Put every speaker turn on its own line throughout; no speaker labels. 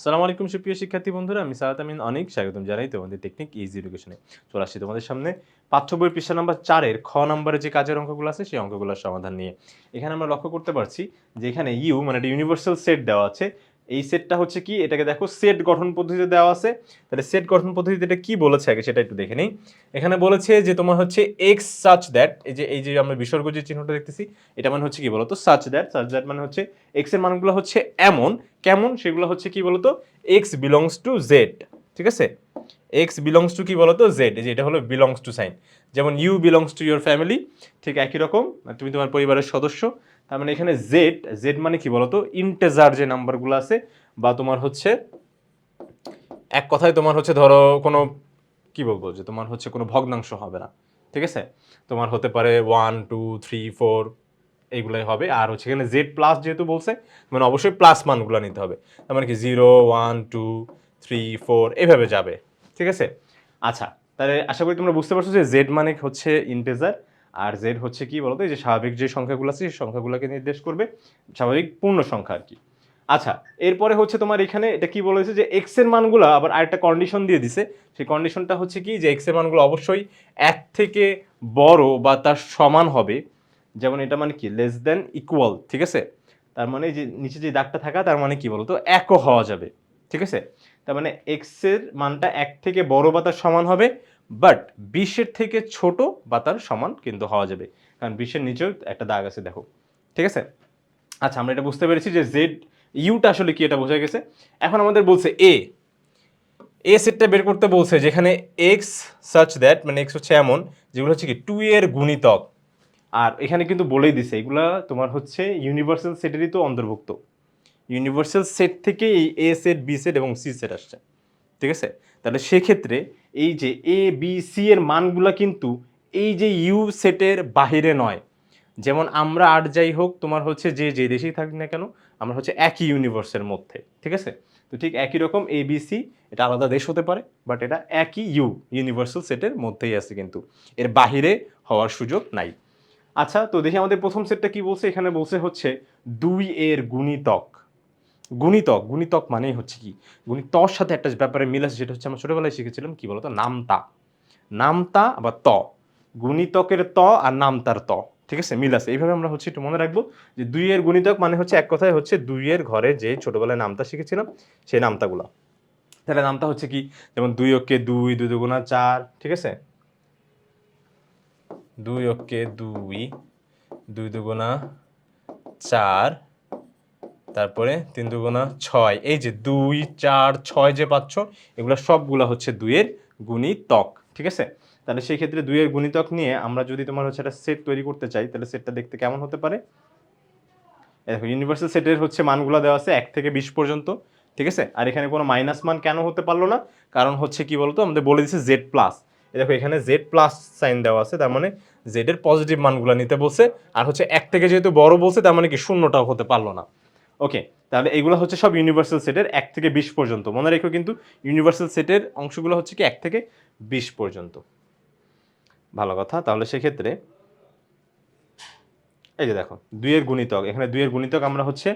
আসসালামু আলাইকুম সুপ্রিয় শিক্ষার্থী বন্ধুরা, আমি সারাত আমিন অনেক স্বাগতম জানাই তোমাদের টেকনিক ইজি এডুকেশনে। চলে আসছি তোমাদের সামনে পাঠ্য বইয়ের পৃষ্ঠা নাম্বার 4-এর খ নম্বরে যে কাজের অঙ্কগুলো আছে সেই অঙ্কগুলোর সমাধান নিয়ে। এখানে আমরা লক্ষ্য করতে পারছি যে এখানে ইউ মানে একটা ইউনিভার্সাল সেট দেওয়া আছে। এই সেটটা হচ্ছে কি, এটাকে দেখো সেট গঠন পদ্ধতিতে দেওয়া আছে। তাহলে সেট গঠন পদ্ধতিতে এটা কি বলেছে আগে সেটা একটু দেখে নেই। এখানে বলেছে যে তোমার হচ্ছে এক্স সাচ দ্যাট, এই যে আমরা বিসর্গ যে চিহ্নটা দেখতেছি, এটা মানে হচ্ছে কি বলতো সাচ দ্যাট মানে হচ্ছে এক্স এর মানগুলো হচ্ছে এমন, কেমন সেগুলো হচ্ছে কি বলতো এক্স বিলংস টু জেড। ঠিক আছে, এক্স বিলংস টু কি বলতো জেড, এই যে এটা হলো বিলংস টু সাইন। যেমন you belongs to your family, ঠিক একই রকম তুমি তোমার পরিবারের সদস্য। তার মানে এখানে জেড, জেড মানে কি বলতো ইন্টেজার যে নাম্বারগুলো আছে, বা তোমার হচ্ছে এক কথায় তোমার হচ্ছে ধরো কোনো কি বলবো যে তোমার হচ্ছে কোনো ভগ্নাংশ হবে না। ঠিক আছে, তোমার হতে পারে 1 2 3 4 এইগুলাই হবে। আর হচ্ছে এখানে জেড প্লাস যেহেতু বলছে মানে অবশ্যই প্লাস মানগুলো নিতে হবে। তার মানে কি 0 1 2 3 4 এইভাবে যাবে। ঠিক আছে, আচ্ছা তাহলে আশা করি তোমরা বুঝতে পারছো যে জেড মানে হচ্ছে ইন্টিজার, আর জেড হচ্ছে কি বলতো এই যে স্বাভাবিক যে সংখ্যাগুলো আছে সেই সংখ্যাগুলোকে নির্দেশ করবে, স্বাভাবিক পূর্ণ সংখ্যা আর কি। আচ্ছা, এরপরে হচ্ছে তোমার এখানে এটা কি বলেছে যে এক্স এর মানগুলো আবার আরেকটা কন্ডিশন দিয়ে দিছে। সেই কন্ডিশনটা হচ্ছে কি যে এক্স এর মানগুলো অবশ্যই এক থেকে বড় বা তার সমান হবে। যেমন এটা মানে কি লেস দেন ইকুয়াল। ঠিক আছে, তার মানে যে নিচে যে দাগটা থাকা তার মানে কি বলতো একও হওয়া যাবে। ঠিক আছে, তার মানে এক্স এর মানটা এক থেকে বড় বা তার সমান হবে, বাট 20-এর থেকে ছোট বা তার সমান কিন্তু হওয়া যাবে, কারণ 20-এর নিচেও একটা দাগ আছে দেখো। ঠিক আছে, আচ্ছা আমরা এটা বুঝতে পেরেছি যে জেড ইউটা আসলে কি এটা বোঝা গেছে। এখন আমাদের বলছে এ সেটটা বের করতে বলছে, যেখানে এক্স সাচ দ্যাট মানে এক্স হচ্ছে এমন যেগুলো হচ্ছে কি 2 এর গুণিতক। আর এখানে কিন্তু বলেই দিছে এগুলা তোমার হচ্ছে ইউনিভার্সাল সেটেরই তো অন্তর্ভুক্ত। ইউনিভার্সাল সেট থেকে এই এ সেট বি সেট এবং সি সেট আসছে। ঠিক আছে, তাহলে সেক্ষেত্রে এই যে এ বি সি এর মানগুলা কিন্তু এই যে ইউ সেটের বাহিরে নয়। যেমন আমরা আর যাই হোক তোমার হচ্ছে যে যে দেশেই থাকি না কেন, আমরা হচ্ছে একই ইউনিভার্সের মধ্যে। ঠিক আছে, তো ঠিক একই রকম এ বি সি, এটা আলাদা দেশ হতে পারে বাট এটা একই ইউনিভার্সাল সেটের মধ্যেই আছে, কিন্তু এর বাহিরে হওয়ার সুযোগ নাই। আচ্ছা, তো দেখি আমাদের প্রথম সেটটা কি বলছে। এখানে বলছে হচ্ছে 2 এর গুণিতক। গুণিতক, গুণিতক মানেই হচ্ছে কি গুণিতর সাথে একটা ব্যাপারে মিল আছে, সেটা হচ্ছে আমরা ছোটবেলায় শিখেছিলাম কি বলতো নামতা। নামতা আবার ত, গুণিতকের ত আর নামতার ত। ঠিক আছে, মিল আছে। এইভাবে আমরা হচ্ছে একটু মনে রাখবো যে 2 এর গুণিতক মানে হচ্ছে এক কথায় হচ্ছে 2 এর ঘরে যে ছোটবেলায় নামতা শিখেছিলাম সেই নামতাগুলা। তাহলে নামতা হচ্ছে কি, যেমন 2 অক্ষে 2, 2 দুগুণা 4। ঠিক আছে, 2 অক্ষে 2, 2 দুগুণা 4, তারপরে 3 দুগুণা 6। এই যে 2 4 6 যে পাচ্ছ এগুলো সবগুলা হচ্ছে 2 এর গুণিতক। ঠিক আছে, তাহলে সেই ক্ষেত্রে 2 এর গুণিতক নিয়ে আমরা যদি তোমার হচ্ছে একটা সেট তৈরি করতে চাই, তাহলে সেটটা দেখতে কেমন হতে পারে। দেখো ইউনিভার্সাল সেটের হচ্ছে মানগুলো দেওয়া আছে 1 থেকে 20 পর্যন্ত। ঠিক আছে, আর এখানে কোনো মাইনাস মান কেন হতে পারলো না, কারণ হচ্ছে কি বলতো আমাদের বলে দিচ্ছে জেড প্লাস। দেখো এখানে জেড প্লাস সাইন দেওয়া আছে, তার মানে জেড এর পজিটিভ মানগুলো নিতে বলছে। আর হচ্ছে 1 থেকে যেহেতু বড় বলছে তার মানে কি শূন্যটাও হতে পারলো না। ওকে, তাহলে এগুলো হচ্ছে সব ইউনিভার্সাল সেটের 1 থেকে 20 পর্যন্ত। মনে রেখো কিন্তু ইউনিভার্সাল সেটের অংশগুলো হচ্ছে কি 1 থেকে 20 পর্যন্ত। ভালো কথা, তাহলে সেক্ষেত্রে এই যে দেখো 2 এর গুণিতক, এখানে 2 এর গুণিতক আমরা হচ্ছে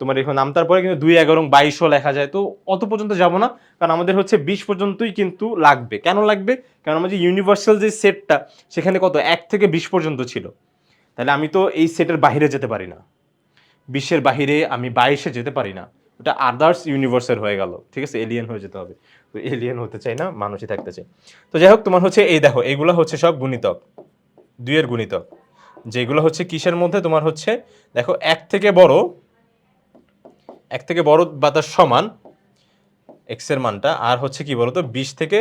তোমার এখন নামতার পরে কিন্তু 2 11 22ও লেখা যায়। তো অত পর্যন্ত যাব না, কারণ আমাদের হচ্ছে 20 পর্যন্তই কিন্তু লাগবে। কেন লাগবে, কারণ আমাদের ইউনিভার্সাল যে সেটটা সেখানে কত 1 থেকে 20 পর্যন্ত ছিল। তাহলে আমি তো এই সেটের বাইরে যেতে পারি না, 20-এর বাহিরে আমি 22-এ যেতে পারি না। ওটা আদার্স ইউনিভার্সের হয়ে গেল। ঠিক আছে, এলিয়েন হয়ে যেতে হবে। তো এলিয়েন হতে চাই না, মানুষই থাকতে চাই। তো যাই হোক তোমার হচ্ছে এই দেখো এইগুলো হচ্ছে সব গুণিতক, 2 এর গুণিতক, যেগুলো হচ্ছে কিসের মধ্যে তোমার হচ্ছে দেখো 1 থেকে বড় বা তার সমান এক্স এর মানটা, আর হচ্ছে কি বলতো 20 থেকে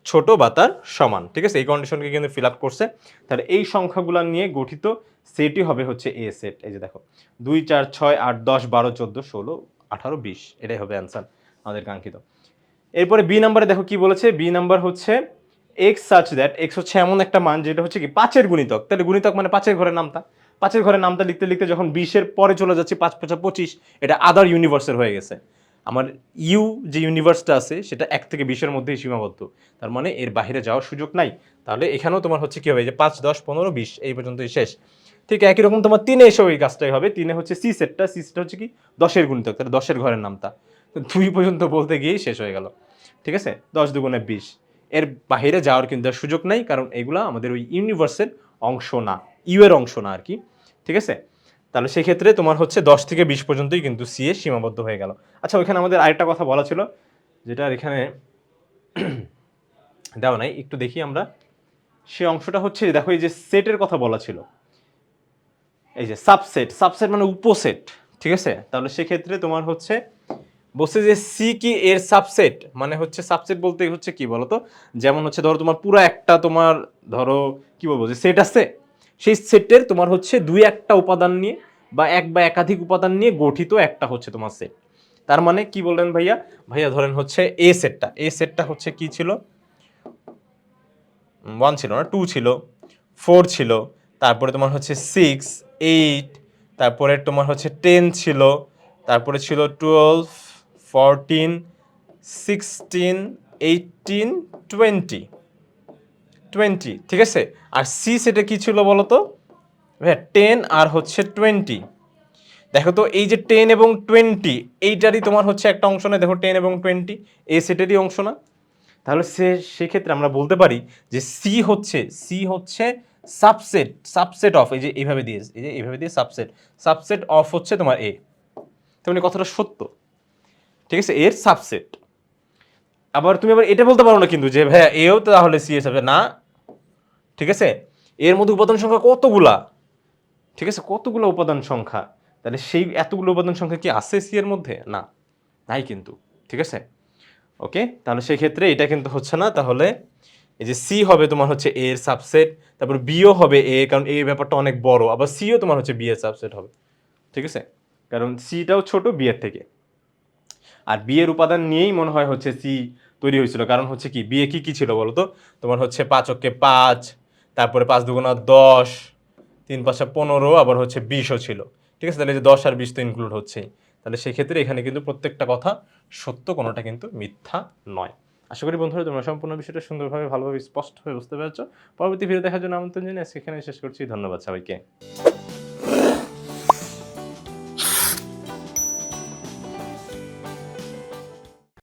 ছোট বা তার সমান। ঠিক আছে, এই কন্ডিশনকে কিন্তু ফিল আপ করছে। তাহলে এই সংখ্যাগুলো নিয়ে গঠিত সেটই হবে হচ্ছে এ সেট। এই যে দেখো 2 4 6 8 10 12 14 16 18 20, এটাই হবে অ্যান্সার আমাদের কাঙ্ক্ষিত। এরপরে বি নাম্বারে দেখো কি বলেছে। বি নাম্বার হচ্ছে এক্স সাচ দ্যাট, এক্স হচ্ছে এমন একটা মান যেটা হচ্ছে কি 5-এর গুণিতক। তাহলে গুণিতক মানে 5-এর ঘরের নামতা। 5-এর ঘরের নামতা লিখতে লিখতে যখন 20-এর পরে চলে যাচ্ছে 5 5 25, এটা আদার ইউনিভার্সের হয়ে গেছে। আমার ইউ যে ইউনিভার্সটা আছে সেটা 1 থেকে 20-এর মধ্যেই সীমাবদ্ধ, তার মানে এর বাইরে যাওয়ার সুযোগ নাই। তাহলে এখানেও তোমার হচ্ছে কি হবে, যে 5, 10, 15, 20 এই পর্যন্তই শেষ। ঠিক একই রকম তোমার 3-এ এসে ওই কাজটাই হবে। 3-এ হচ্ছে সি সেটটা হচ্ছে কি 10-এর গুণিতক, তাহলে 10-এর ঘরের নামতা। তো 2 পর্যন্ত বলতে গিয়েই শেষ হয়ে গেল। ঠিক আছে, 10 দুগুণে 20, এর বাইরে যাওয়ার কিন্তু আর সুযোগ নাই, কারণ এগুলা আমাদের ওই ইউনিভার্সের অংশ না, ইউ এর অংশ না আর কি। ঠিক আছে, তাহলে সেই ক্ষেত্রে তোমার হচ্ছে 10 থেকে 20 পর্যন্তই কিন্তু সি এ সীমাবদ্ধ হয়ে গেল। আচ্ছা, ওইখানে আমাদের আরেকটা কথা বলা ছিল, যেটা এখানে দেওয়া নাই, একটু দেখি আমরা। সেই অংশটা হচ্ছে দেখো, এই যে সেটের কথা বলা ছিল, এই যে সাবসেট, সাবসেট মানে উপসেট। ঠিক আছে, তাহলে সেক্ষেত্রে তোমার হচ্ছে বলছে যে সি কি এর সাবসেট, মানে হচ্ছে সাবসেট বলতে হচ্ছে কি বলতো, যেমন হচ্ছে ধরো তোমার পুরো একটা তোমার ধরো কি বলবো যে সেট আছে, সেই সেটের তোমার হচ্ছে 2-1টা উপাদান নিয়ে বা এক বা একাধিক উপাদান নিয়ে গঠিত একটা হচ্ছে তোমার সেট। তার মানে কি বললেন ভাইয়া, ভাইয়া ধরেন হচ্ছে এ সেটটা হচ্ছে কি ছিল, 1 ছিল না, 2 ছিল, 4 ছিল, তারপরে তোমার হচ্ছে 6, 8, তারপরে তোমার হচ্ছে 10 ছিল, তারপরে ছিল 12, 14, 16, 18, 20, 20। ঠিক আছে, আর সি সেটে কি ছিল বলো তো ভাইয়া, 10 আর হচ্ছে 20। দেখো তো এই যে 10 এবং 20 এইটারই তোমার হচ্ছে একটা অংশ না, দেখো 10 এবং 20 এই সেটেরই অংশ না। তাহলে সেক্ষেত্রে আমরা বলতে পারি যে সি হচ্ছে সাবসেট অফ, এই যে এইভাবে দিয়ে সাবসেট অফ হচ্ছে তোমার এ। তেমনি কথাটা সত্য। ঠিক আছে, এর সাবসেট। আবার তুমি আবার এটা বলতে পারো না কিন্তু যে ভাইয়া এও তো তাহলে সি এর সাবসেট না। ঠিক আছে, এর মধ্যে উপাদান সংখ্যা কতগুলা, ঠিক আছে, কতগুলো উপাদান সংখ্যা, তাহলে সেই এতগুলো উপাদান সংখ্যা কি আছে সি এর মধ্যে? না, নাই কিন্তু। ঠিক আছে, ওকে, তাহলে সেই ক্ষেত্রে এটা কিন্তু হচ্ছে না। তাহলে এই যে সি হবে তোমার হচ্ছে এ এর সাবসেট, তারপর বিও হবে এ, কারণ এই ব্যাপারটা অনেক বড়, আবার সিও তোমার হচ্ছে বি এর সাবসেট হবে। ঠিক আছে, কারণ সিটাও ছোট বি এর থেকে, আর বি এর উপাদান নিয়েই মনে হয় হচ্ছে সি তৈরি হয়েছিল। কারণ হচ্ছে কি বি এ কি কি ছিল বলতো, তোমার হচ্ছে 5 × 5, তারপরে 5 × 2 = 10, 3 × 5 = 15, আবার হচ্ছে 20ও ছিল। ঠিক আছে, তাহলে যে 10 আর 20 তো ইনক্লুড হচ্ছেই। তাহলে সেই ক্ষেত্রে এখানে কিন্তু প্রত্যেকটা কথা সত্য, কোনোটা কিন্তু মিথ্যা নয়। আশা করি বন্ধুরা তোমরা সম্পূর্ণ বিষয়টা সুন্দরভাবে, ভালোভাবে, স্পষ্টভাবে বুঝতে পেরেছো। পরবর্তী ভিডিও দেখার জন্য আমন্ত্রণ জানিয়ে আজকে এখানে শেষ করছি। ধন্যবাদ সবাইকে।